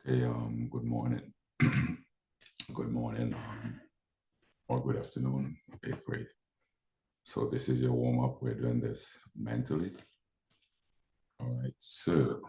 Hey, good morning. Good morning, or good afternoon, eighth grade. So this is your warm-up. We're doing this mentally. All right, so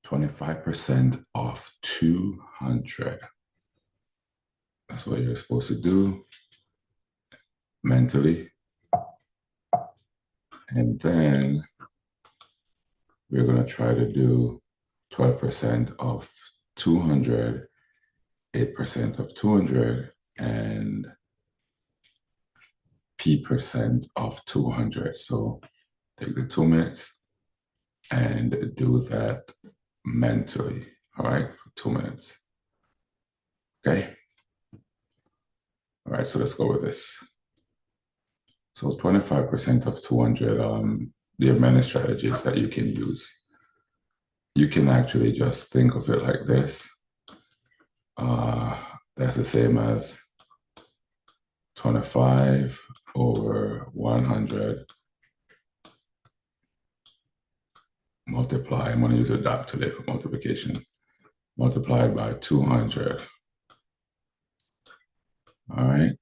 25% of 200. That's what you're supposed to do mentally. And then we're gonna try to do 12% of 200, 8% of 200, and p% of 200. So take the 2 minutes and do that mentally, all right, for 2 minutes. Okay. All right, so let's go with this. So 25% of 200, there are many strategies that you can use. You can actually just think of it like this. That's the same as 25 over 100 multiply. I'm going to use a dot today for multiplication. Multiplied by 200. All right.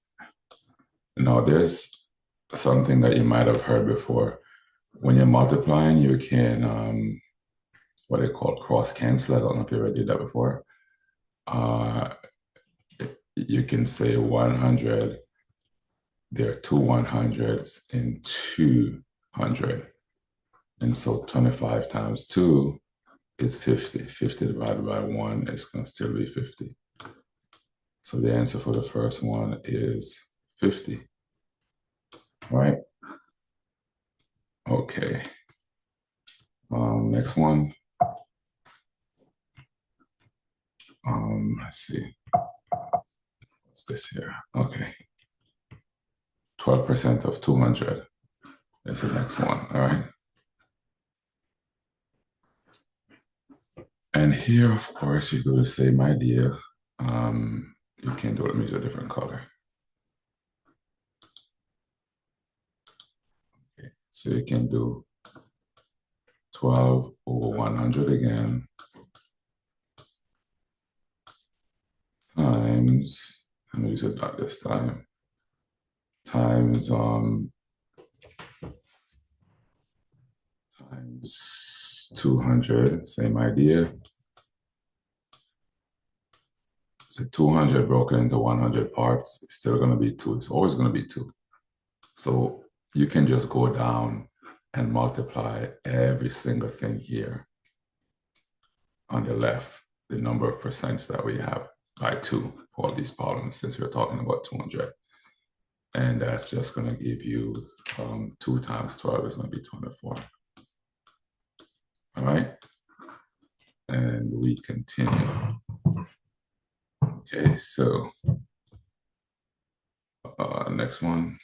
Now there's something that you might have heard before. When you're multiplying, you can what they call cross cancel. I don't know if you ever did that before. You can say 100. There are two 100s in 200. And so 25 times 2 is 50. 50 divided by 1 is going to still be 50. So the answer for the first one is 50. All right. Okay. Next one. Let's see. What's this here? Okay. 12% of 200. That's the next one. All right. And here, of course, you do the same idea. You can do it, use a different color. Okay. So you can do 12 over 100 again times, I'm gonna use a dot this time, times 200, same idea. So 200 broken into 100 parts, it's still gonna be 2. It's always gonna be 2. So you can just go down and multiply every single thing here on the left, the number of percents that we have by 2 for all these problems, since we're talking about 200. And that's just going to give you 2 times 12 is going to be 24. All right. And we continue. Okay, so next one.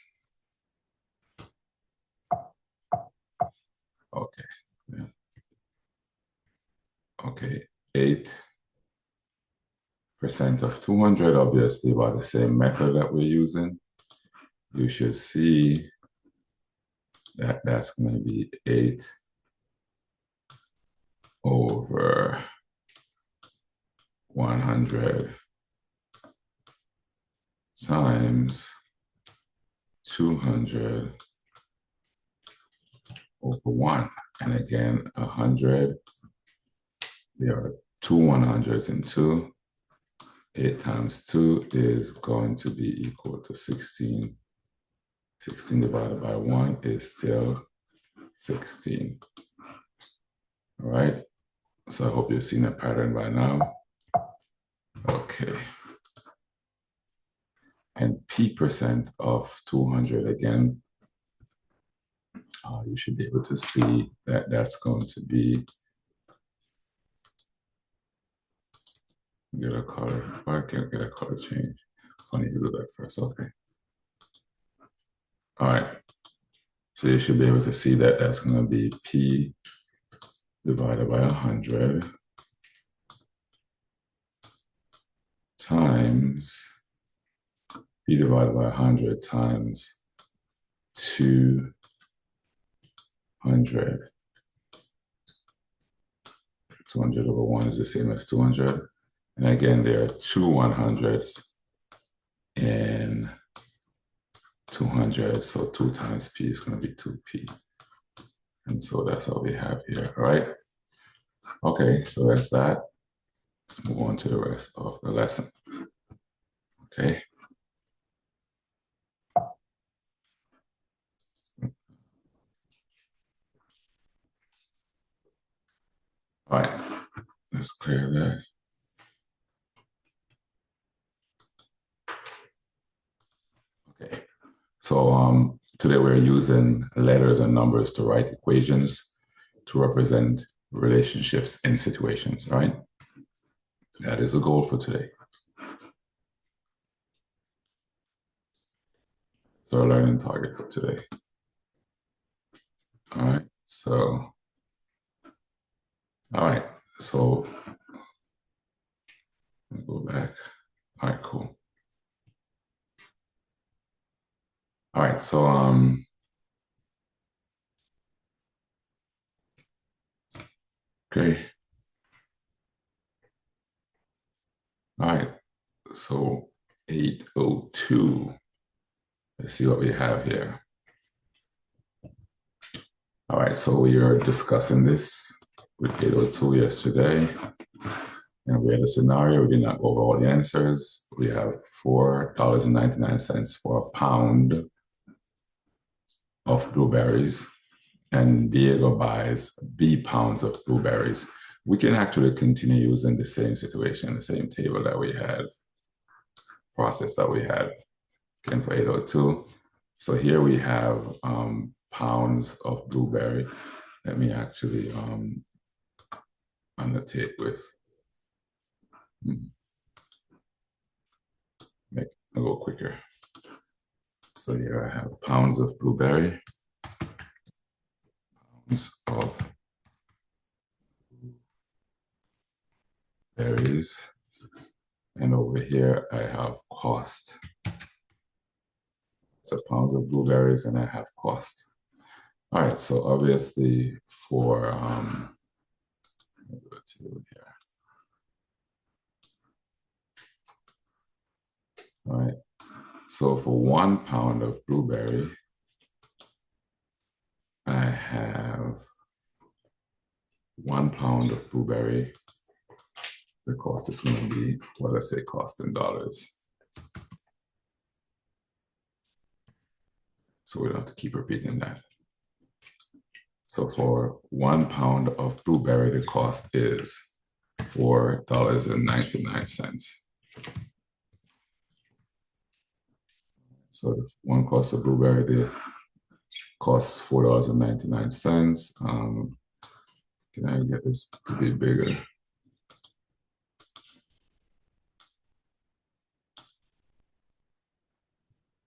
Okay. Yeah. Okay, 8% of 200, obviously by the same method that we're using. You should see that that's going to be 8 over 100 times 200 over 1. And again, 100. There are two 100s in 2. 8 times 2 is going to be equal to 16. 16 divided by 1 is still 16. All right. So I hope you've seen a pattern by now. Okay. And p% of 200 again. You should be able to see that that's going to be, get a color. I can't get a color change. I need to do that first. Okay. All right. So you should be able to see that that's going to be p divided by 100 times p divided by 100 times 200 200 over 1 is the same as 200. And again, there are two 100s in 200. So 2 times P is going to be 2P. And so that's what we have here, right? Okay, so that's that. Let's move on to the rest of the lesson. Okay. All right, let's clear that. Okay, so today we're using letters and numbers to write equations to represent relationships in situations, right? That is the goal for today. So our learning target for today. All right, so, let me go back. All right, cool. All right, so, okay. All right, so 802. Let's see what we have here. All right, so we are discussing this with 802 yesterday. And we had a scenario, we did not go over all the answers. We have $4.99 for a pound of blueberries, and Diego buys B pounds of blueberries. We can actually continue using the same situation, the same table that we had, process that we had, again for 802. So here we have pounds of blueberry. Let me actually annotate with, make it a little quicker. So here I have pounds of blueberry, pounds of berries, and over here I have cost. So pounds of blueberries, and I have cost. All right, so obviously for here. All right, so for 1 pound of blueberry, I have 1 pound of blueberry. The cost is going to be, well, let's say cost in dollars. So we don't have to keep repeating that. So for 1 pound of blueberry, the cost is $4.99. So the one cost of blueberry, the costs $4.99. Can I get this to be bigger?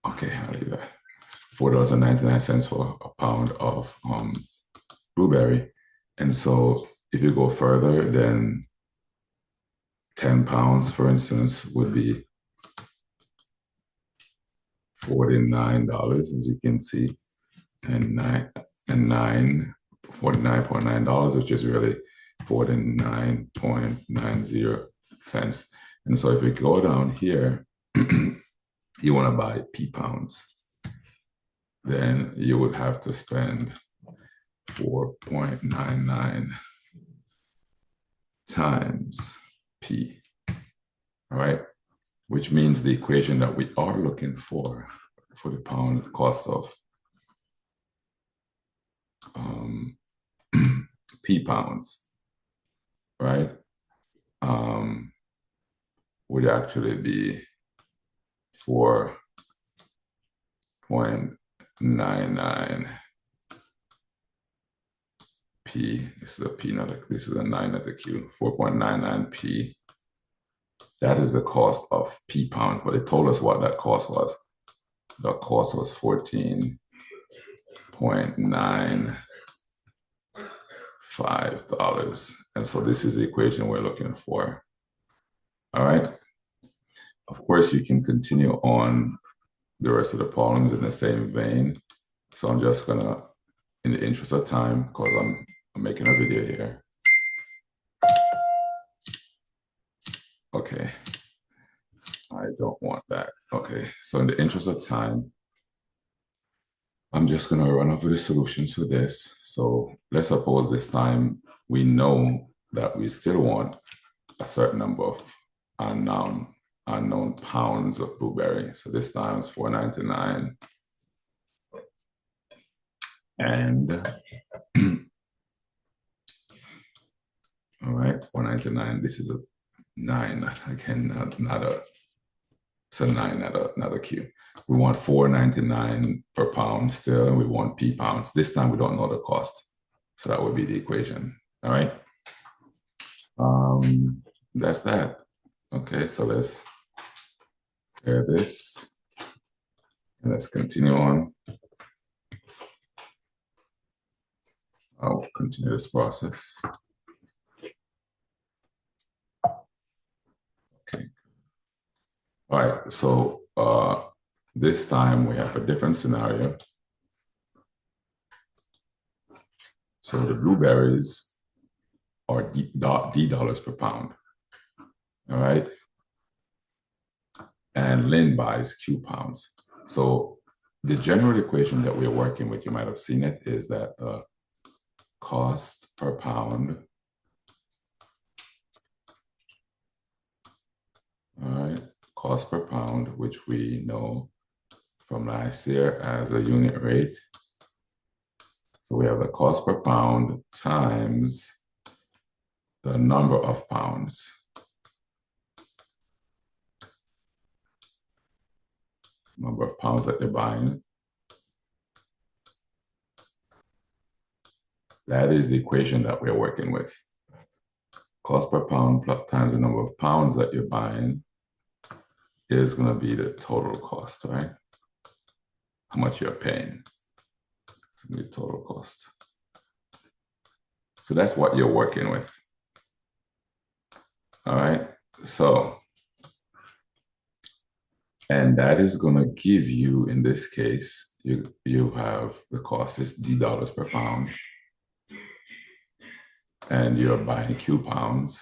Okay, I'll do that. $4.99 for a pound of blueberry. And so if you go further, then 10 pounds, for instance, would be $49, as you can see, and $49.9, which is really 49.90 cents. And so if we go down here, you want to buy P pounds, then you would have to spend 4.99 times P, all right? Which means the equation that we are looking for the pound cost of P pounds, right? Would actually be 4.99 P. This is a P, not like this is a 9 at the Q. 4.99 P. That is the cost of P pounds, but it told us what that cost was. The cost was $14.95. And so this is the equation we're looking for. All right. Of course, you can continue on the rest of the problems in the same vein. So I'm just gonna, in the interest of time, because I'm making a video here, Okay, I don't want that. Okay, so in the interest of time, I'm just gonna run over the solutions for this. So let's suppose this time we know that we still want a certain number of unknown pounds of blueberry. So this time is 4.99, and all right, 4.99. This is a 9 again, not a. It's a 9, not a Q. We want 4.99 per pound still, and we want P pounds. This time we don't know the cost. So that would be the equation. All right. That's that. Okay, so let's clear this. And let's continue on. I'll continue this process. Okay. All right, so this time we have a different scenario. So the blueberries are D dollars per pound. All right. And Lynn buys Q pounds. So the general equation that we're working with, you might have seen it, is that the cost per pound, all right, cost per pound, which we know from last year as a unit rate. So we have the cost per pound times the number of pounds. Number of pounds that they're buying. That is the equation that we're working with. Cost per pound plus times the number of pounds that you're buying is going to be the total cost, right? How much you're paying. It's going to be total cost. So that's what you're working with. All right. So, and that is going to give you, in this case, you have the cost is D dollars per pound. And you're buying Q pounds.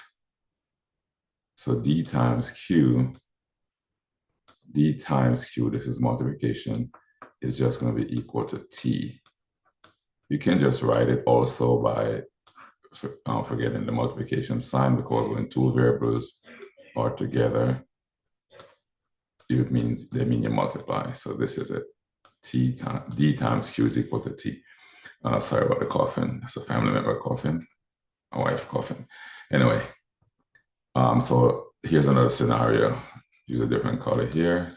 So D times Q, this is multiplication, is just going to be equal to T. You can just write it also by forgetting the multiplication sign, because when two variables are together, they mean you multiply. So this is it. D times Q is equal to T. Sorry about the coughing. It's a family member coughing. My wife coughing. Anyway, so here's another scenario. Use a different color here.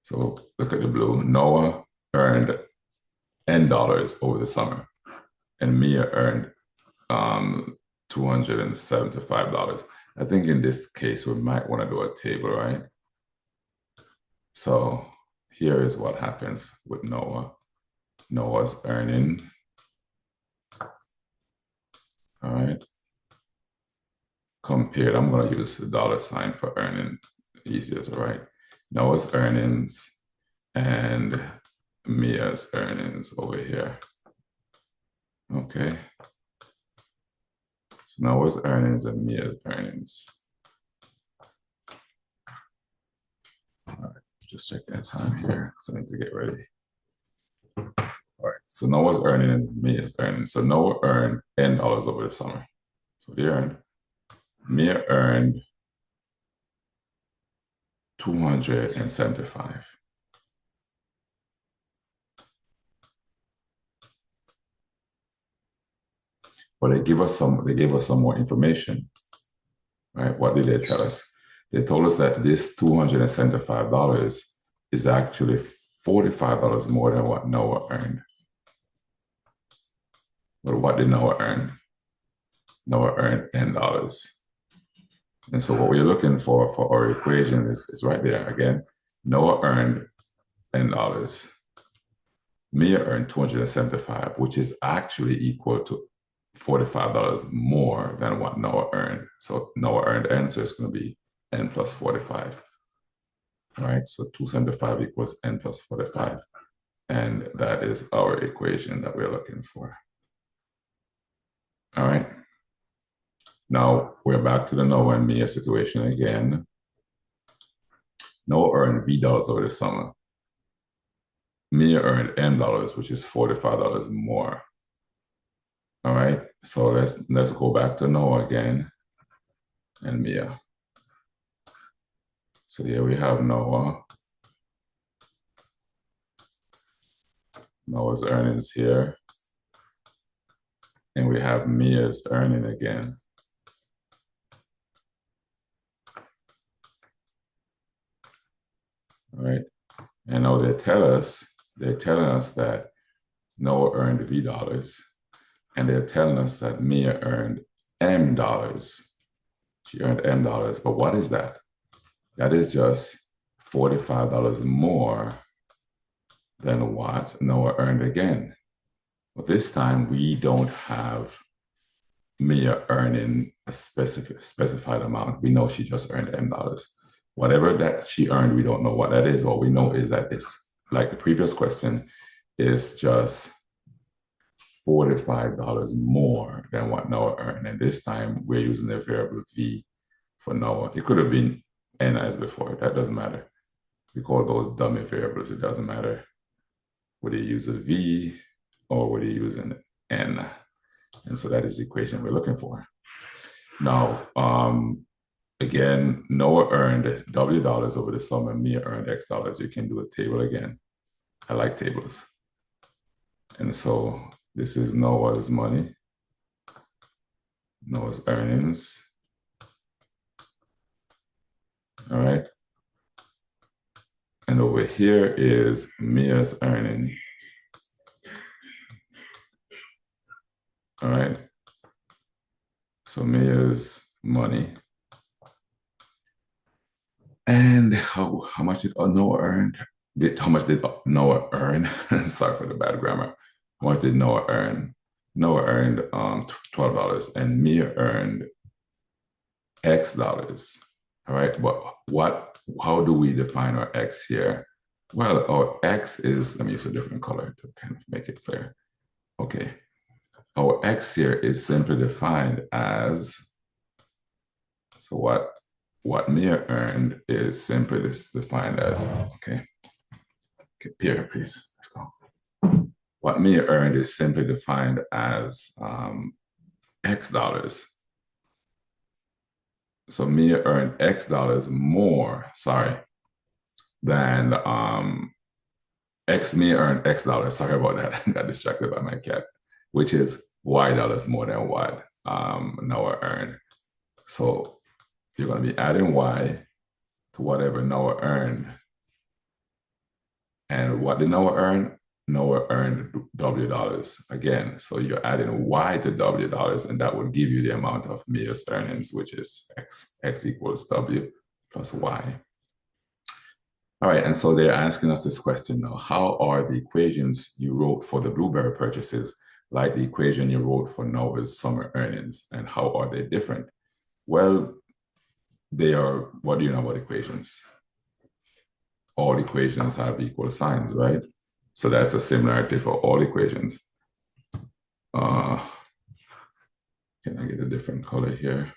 So look at the blue. Noah earned N dollars over the summer, and Mia earned $275. I think in this case, we might want to do a table, right? So here is what happens with Noah. Noah's earning, all right, compared, I'm going to use the dollar sign for earning, easiest, right? Noah's earnings and Mia's earnings over here. Okay. So Noah's earnings and Mia's earnings. All right, just check that time here. So I need to get ready. All right, so Noah's earnings and Mia's earnings. So Noah earned N dollars over the summer. So he earned, Mia earned 275. But they gave us some more information, right? What did they tell us? They told us that this $275 is actually $45 more than what Noah earned. But what did Noah earn? Noah earned $10. And so what we're looking for our equation is right there. Again, Noah earned $10. Mia earned 275, which is actually equal to $45 more than what Noah earned. So Noah earned N, so it's going to be N plus 45. All right, so 275 equals N plus 45. And that is our equation that we're looking for. All right. Now we're back to the Noah and Mia situation again. Noah earned $V over the summer. Mia earned $M, which is $45 more. All right, so let's go back to Noah again and Mia. So here we have Noah. Noah's earnings here. And we have Mia's earning again. All right. And now they're telling us that Noah earned $V, and they're telling us that Mia earned $M. She earned $M, but what is that? That is just $45 more than what Noah earned again. But this time we don't have Mia earning a specified amount. We know she just earned $M. Whatever that she earned, we don't know what that is. All we know is that it's like the previous question, is just $45 more than what Noah earned. And this time we're using the variable V for Noah. It could have been N as before. That doesn't matter. We call those dummy variables. It doesn't matter whether you use a V or whether you use an N. And so that is the equation we're looking for. Now, again, Noah earned W over the summer, Mia earned X dollars. You can do a table again. I like tables. And so this is Noah's money, Noah's earnings. All right. And over here is Mia's earning. All right. So Mia's money. And how much did Noah earn? How much did Noah earn? Sorry for the bad grammar. How much did Noah earn? Noah earned $12 and Mia earned X dollars. All right. But how do we define our X here? Well, our X is, let me use a different color to kind of make it clear. Okay. Our X here is simply defined as, so what Mia earned is simply defined as, okay, Pierre, please, let's go. What Mia earned is simply defined as X dollars. So Mia earned X dollars more, than Mia earned X dollars, sorry about that, I got distracted by my cat, which is Y dollars more than what Noah earned. So you're going to be adding Y to whatever Noah earned. And what did Noah earn? Noah earned W again. So you're adding Y to W, and that would give you the amount of Mia's earnings, which is X equals W plus Y. All right, and so they're asking us this question now. How are the equations you wrote for the blueberry purchases like the equation you wrote for Nova's summer earnings, and how are they different? Well, they are, what do you know about equations? All equations have equal signs, right? So that's a similarity for all equations. Can I get a different color here?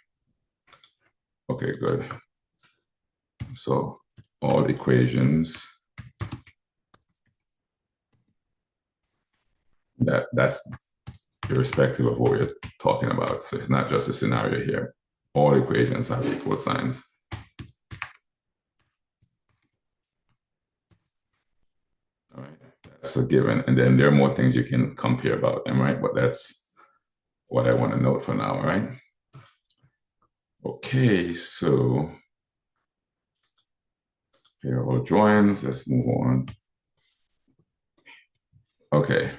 Okay, good. So all equations, that's irrespective of what we're talking about. So it's not just a scenario here. All equations have equal signs. All right, that's a given. And then there are more things you can compare about them, right? But that's what I want to note for now, right? Okay, so here are all drawings. Let's move on. Okay,